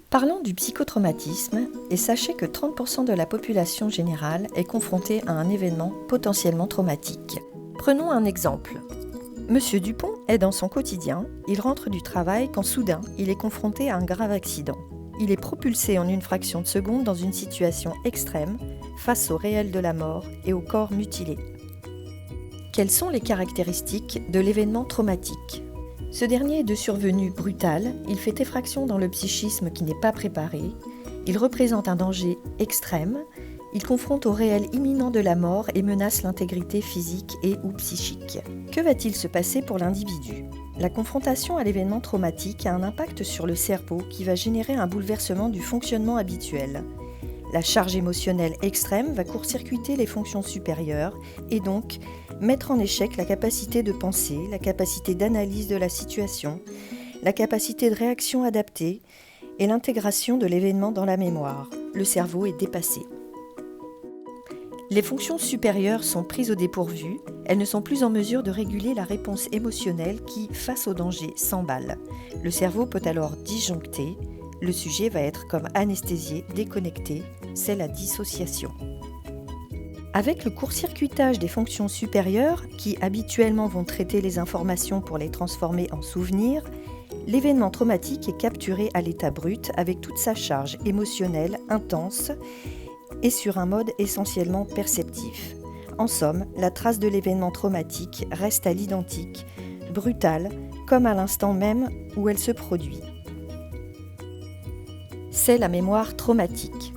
Parlons du psychotraumatisme et sachez que 30% de la population générale est confrontée à un événement potentiellement traumatique. Prenons un exemple. Monsieur Dupont est dans son quotidien, il rentre du travail quand soudain il est confronté à un grave accident. Il est propulsé en une fraction de seconde dans une situation extrême face au réel de la mort et au corps mutilé. Quelles sont les caractéristiques de l'événement traumatique ? Ce dernier est de survenue brutale, il fait effraction dans le psychisme qui n'est pas préparé, il représente un danger extrême, il confronte au réel imminent de la mort et menace l'intégrité physique et ou psychique. Que va-t-il se passer pour l'individu ? La confrontation à l'événement traumatique a un impact sur le cerveau qui va générer un bouleversement du fonctionnement habituel. La charge émotionnelle extrême va court-circuiter les fonctions supérieures et donc mettre en échec la capacité de penser, la capacité d'analyse de la situation, la capacité de réaction adaptée et l'intégration de l'événement dans la mémoire. Le cerveau est dépassé. Les fonctions supérieures sont prises au dépourvu, elles ne sont plus en mesure de réguler la réponse émotionnelle qui, face au danger, s'emballe. Le cerveau peut alors disjoncter, le sujet va être comme anesthésié, déconnecté, c'est la dissociation. Avec le court-circuitage des fonctions supérieures, qui habituellement vont traiter les informations pour les transformer en souvenirs, l'événement traumatique est capturé à l'état brut avec toute sa charge émotionnelle intense et sur un mode essentiellement perceptif. En somme, la trace de l'événement traumatique reste à l'identique, brutale, comme à l'instant même où elle se produit. C'est la mémoire traumatique.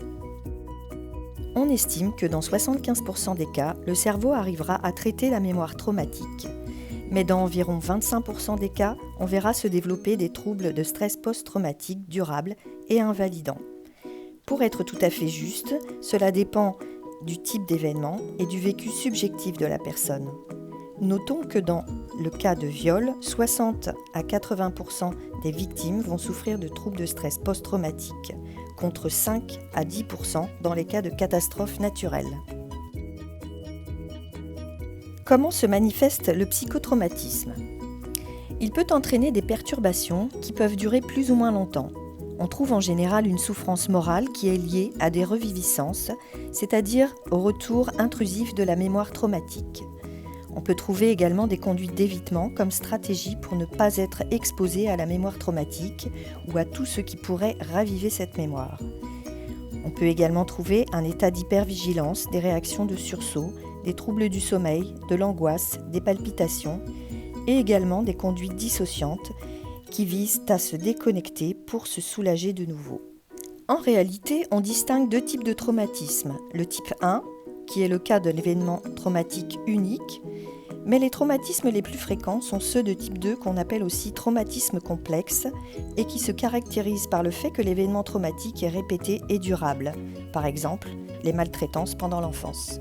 On estime que dans 75% des cas, le cerveau arrivera à traiter la mémoire traumatique. Mais dans environ 25% des cas, on verra se développer des troubles de stress post-traumatique durables et invalidants. Pour être tout à fait juste, cela dépend du type d'événement et du vécu subjectif de la personne. Notons que dans le cas de viol, 60 à 80% des victimes vont souffrir de troubles de stress post-traumatique, contre 5 à 10% dans les cas de catastrophes naturelles. Comment se manifeste le psychotraumatisme ? Il peut entraîner des perturbations qui peuvent durer plus ou moins longtemps. On trouve en général une souffrance morale qui est liée à des reviviscences, c'est-à-dire au retour intrusif de la mémoire traumatique. On peut trouver également des conduites d'évitement comme stratégie pour ne pas être exposé à la mémoire traumatique ou à tout ce qui pourrait raviver cette mémoire. On peut également trouver un état d'hypervigilance, des réactions de sursaut, des troubles du sommeil, de l'angoisse, des palpitations et également des conduites dissociantes qui visent à se déconnecter pour se soulager de nouveau. En réalité, on distingue deux types de traumatisme. Le type 1, qui est le cas de l'événement traumatique unique, mais les traumatismes les plus fréquents sont ceux de type 2 qu'on appelle aussi traumatisme complexe et qui se caractérisent par le fait que l'événement traumatique est répété et durable, par exemple les maltraitances pendant l'enfance.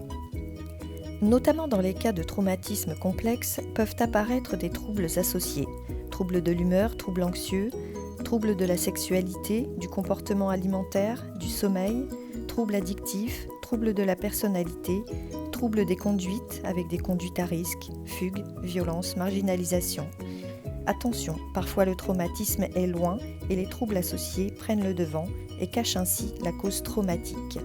Notamment dans les cas de traumatisme complexe peuvent apparaître des troubles associés, troubles de l'humeur, troubles anxieux, troubles de la sexualité, du comportement alimentaire, du sommeil, troubles addictifs, troubles de la personnalité, troubles des conduites avec des conduites à risque, fugue, violence, marginalisation. Attention, parfois le traumatisme est loin et les troubles associés prennent le devant et cachent ainsi la cause traumatique.